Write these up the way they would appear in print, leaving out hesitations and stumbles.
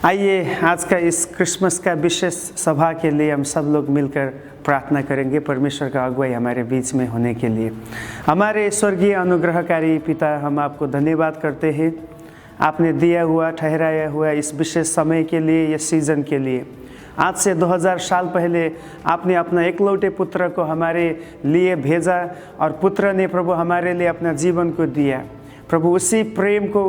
आइए आज का इस क्रिसमस का विशेष सभा के लिए हम सब लोग मिलकर प्रार्थना करेंगे परमेश्वर का अगुवाई हमारे बीच में होने के लिए। हमारे स्वर्गीय अनुग्रहकारी पिता, हम आपको धन्यवाद करते हैं आपने दिया हुआ ठहराया हुआ इस विशेष समय के लिए, इस सीज़न के लिए। आज से 2000 साल पहले आपने अपना एकलौते पुत्र को हमारे लिए भेजा और पुत्र ने प्रभु हमारे लिए अपना जीवन को दिया। प्रभु उसी प्रेम को,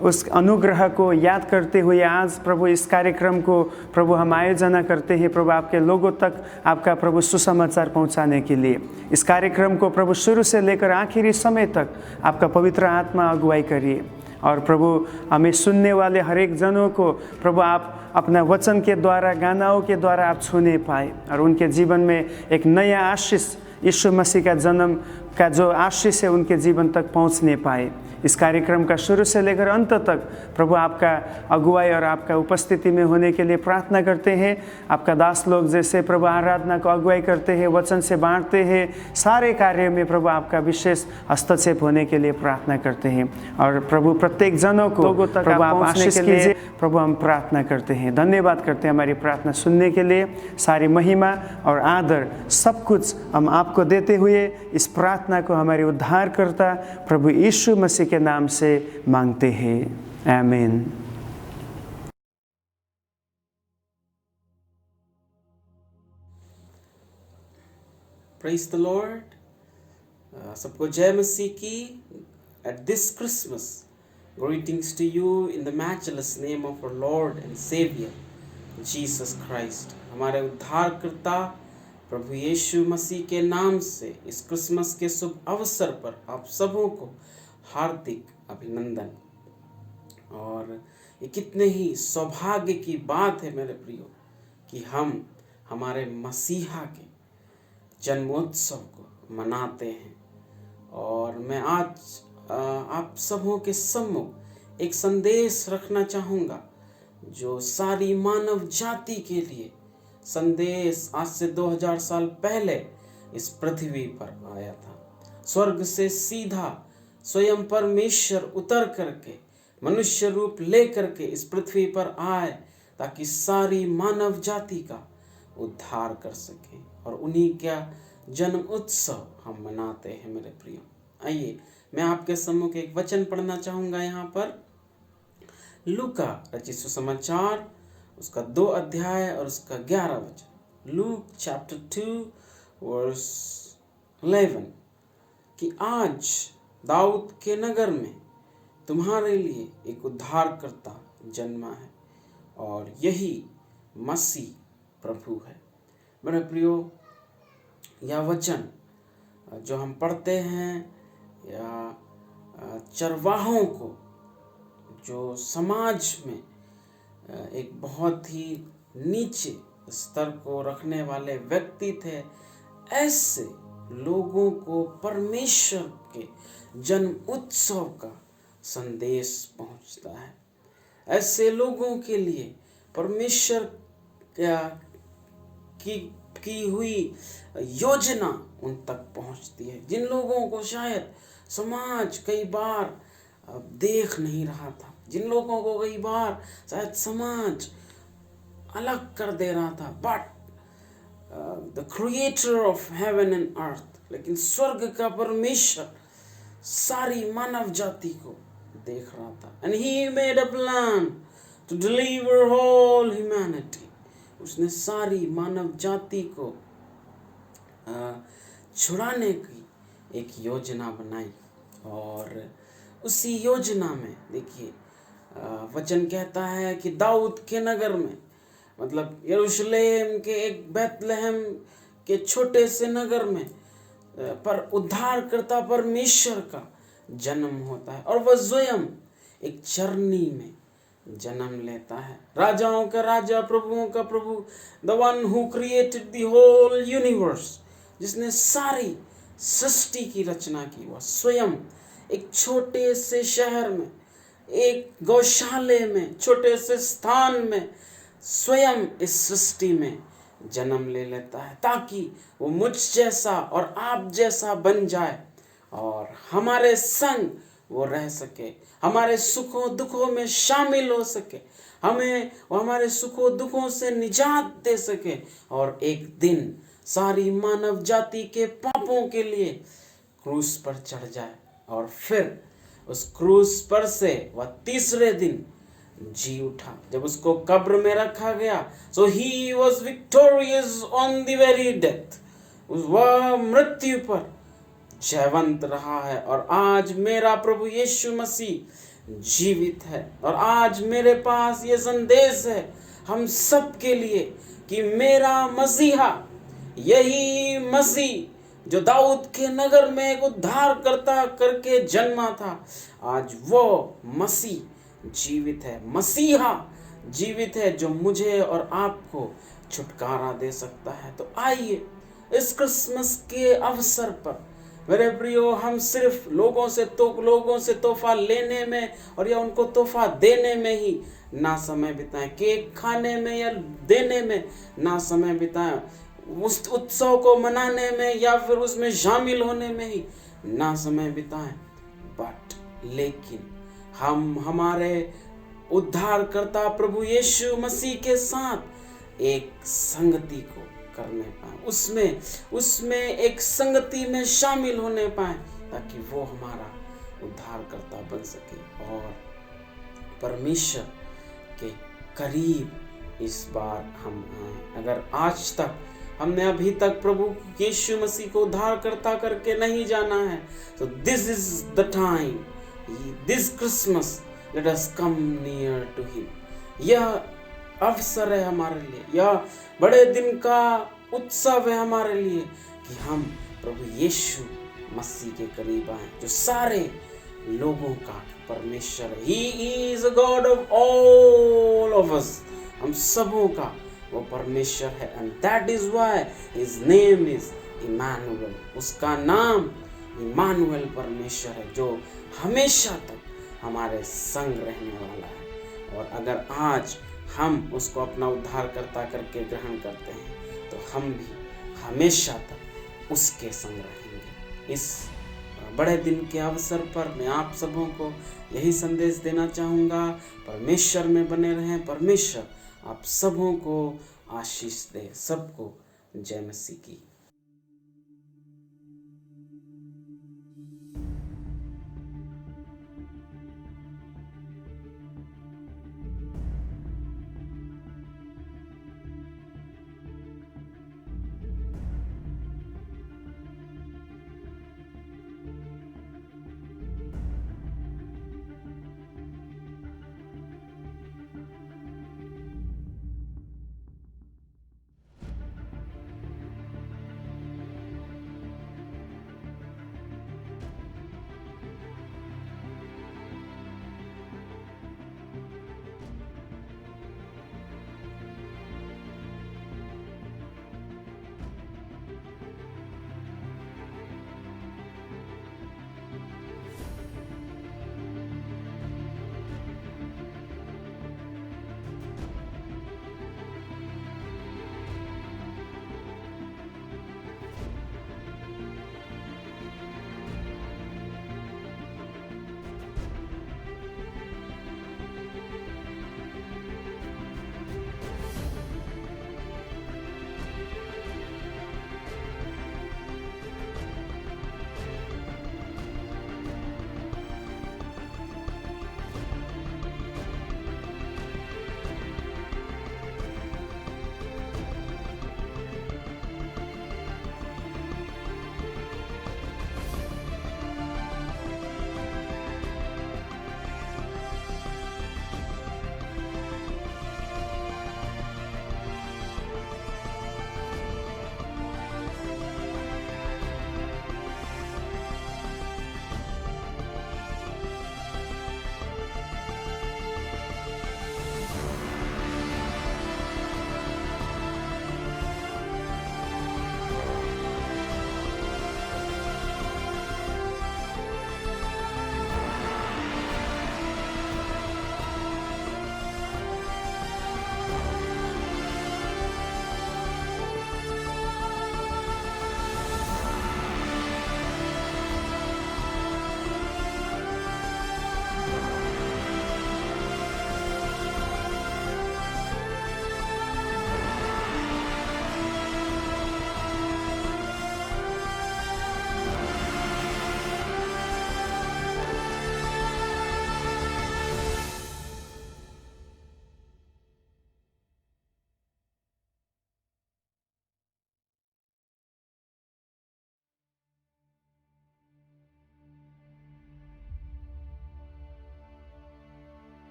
उस अनुग्रह को याद करते हुए आज प्रभु इस कार्यक्रम को प्रभु हम आयोजना करते हैं प्रभु आपके लोगों तक आपका प्रभु सुसमाचार पहुंचाने के लिए। इस कार्यक्रम को प्रभु शुरू से लेकर आखिरी समय तक आपका पवित्र आत्मा अगुवाई करिए और प्रभु हमें सुनने वाले हर एक जनों को प्रभु आप अपना वचन के द्वारा, गानाओं के द्वारा आप छूने पाए और उनके जीवन में एक नया आशीष, यीशु मसीह का जन्म का जो आशीष है उनके जीवन तक पहुंचने पाए। इस कार्यक्रम का शुरू से लेकर अंत तक प्रभु आपका अगुवाई और आपका उपस्थिति में होने के लिए प्रार्थना करते हैं। आपका दास लोग जैसे प्रभु आराधना को अगुवाई करते हैं, वचन से बांटते हैं, सारे कार्यों में प्रभु आपका विशेष हस्तक्षेप होने के लिए प्रार्थना करते हैं और प्रभु प्रत्येक जनों को लोगों तक प्रभु आप आशीष कीजिए। प्रभु हम प्रार्थना करते हैं, धन्यवाद करते हैं हमारी प्रार्थना सुनने के लिए। सारी महिमा और आदर सब कुछ हम आपको देते हुए इस प्रार्थना को हमारे उद्धारकर्ता प्रभु यीशु मसीह के नाम से मांगते हैं, आमीन। Praise the Lord. सबको जय मसीह की। At this Christmas, greetings to you in the matchless name of our Lord and Savior, Jesus Christ. हमारे उद्धारकर्ता प्रभु यीशु मसीह के नाम से इस क्रिसमस के शुभ अवसर पर आप सबों को हार्दिक अभिनंदन। और ये कितने ही सौभाग्य की बात है मेरे प्रियो कि हम हमारे मसीहा के जन्मोत्सव को मनाते हैं। और मैं आज आप सबों के सम्मुख एक संदेश रखना चाहूँगा जो सारी मानव जाति के लिए संदेश आज से 2000 साल पहले इस पृथ्वी पर आया था। स्वर्ग से सीधा स्वयं परमेश्वर उतर करके मनुष्य रूप ले करके इस पृथ्वी पर आए ताकि सारी मानव जाति का उद्धार कर सके और उन्हीं का जन्म उत्सव हम मनाते हैं मेरे प्रियो। आइए मैं आपके सम्मुख एक वचन पढ़ना चाहूँगा यहाँ पर। लूका रचित सुसमाचार उसका 2 अध्याय और उसका 11 वचन। लूक चैप्टर 2 वर्स 11 कि आज दाऊद के नगर में तुम्हारे लिए एक उद्धारकर्ता जन्मा है और यही मसीह प्रभु है। मेरे प्रियो, यह वचन जो हम पढ़ते हैं या चरवाहों को जो समाज में एक बहुत ही नीचे स्तर को रखने वाले व्यक्ति थे, ऐसे लोगों को परमेश्वर के जन्म उत्सव का संदेश पहुंचता है। ऐसे लोगों के लिए परमेश्वर की हुई योजना उन तक पहुंचती है, जिन लोगों को शायद समाज कई बार देख नहीं रहा था, जिन लोगों को कई बार शायद समाज अलग कर दे रहा था। But the creator of heaven and earth, लेकिन स्वर्ग का परमेश्वर सारी मानव जाति को देख रहा था। And he made a plan to deliver whole humanity. उसने सारी मानव जाति को छुड़ाने की एक योजना बनाई और उसी योजना में देखिए वचन कहता है कि दाऊद के नगर में, मतलब यरूशलेम के एक बैतलहम के छोटे से नगर में पर उद्धारकर्ता परमेश्वर का जन्म होता है और वह स्वयं एक चरनी में जन्म लेता है। राजाओं का राजा, प्रभुओं का प्रभु, the one who created the whole universe, जिसने सारी सृष्टि की रचना की, वह स्वयं एक छोटे से शहर में, एक गौशाले में, छोटे से स्थान में स्वयं इस सृष्टि में जन्म ले लेता है ताकि वो मुझ जैसा और आप जैसा बन जाए और हमारे संग वो रह सके, हमारे सुखों दुखों में शामिल हो सके, हमें वो हमारे सुखों दुखों से निजात दे सके और एक दिन सारी मानव जाति के पापों के लिए क्रूस पर चढ़ जाए और फिर उस क्रूस पर से वह तीसरे दिन जी उठा। जब उसको कब्र में रखा गया, so he was victorious on the very death, वह मृत्यु पर जयवंत रहा है। और आज मेरा प्रभु यीशु मसीह जीवित है और आज मेरे पास ये संदेश है हम सब के लिए कि मेरा मसीहा, यही मसीह जो दाऊद के नगर में एक उद्धारकर्ता करके जन्मा था, आज वो मसीह जीवित है, मसीहा जीवित है जो मुझे और आपको छुटकारा दे सकता है। तो आइए इस क्रिसमस के अवसर पर मेरे प्रियो, हम सिर्फ लोगों से तोहफा लेने में और या उनको तोहफा देने में ही ना समय बिताएं, केक खाने में या देने में ना समय बिताएं, उस उत्सव को मनाने में या फिर उसमें शामिल होने में ही ना समय बिताएं, लेकिन हम हमारे उद्धारकर्ता प्रभु यीशु मसीह के साथ एक संगति को करने पाए, उसमें एक संगति में शामिल होने पाए, ताकि वो हमारा उद्धारकर्ता बन सके और परमेश्वर के करीब इस बार हम आए। अगर आज तक हमने अभी तक प्रभु यीशु मसीह को उद्धारकर्ता करके नहीं जाना है, तो this is the time, this Christmas let us come near to him. यह अवसर है हमारे लिए, यह बड़े दिन का उत्सव है हमारे लिए कि हम प्रभु यीशु मसीह के करीब आए, जो सारे लोगों का परमेश्वर है। He is a God of all of us, हम सबों का वो परमेश्वर है। And that is why his name is Emmanuel, उसका नाम इमानुएल परमेश्वर है, जो हमेशा तक हमारे संग रहने वाला है। और अगर आज हम उसको अपना उद्धारकर्ता करके ग्रहण करते हैं, तो हम भी हमेशा तक उसके संग रहेंगे। इस बड़े दिन के अवसर पर मैं आप सबों को यही संदेश देना चाहूँगा, परमेश्वर में बने रहें, परमेश्वर आप सबों को आशीष दे। सबको जय मसीह की।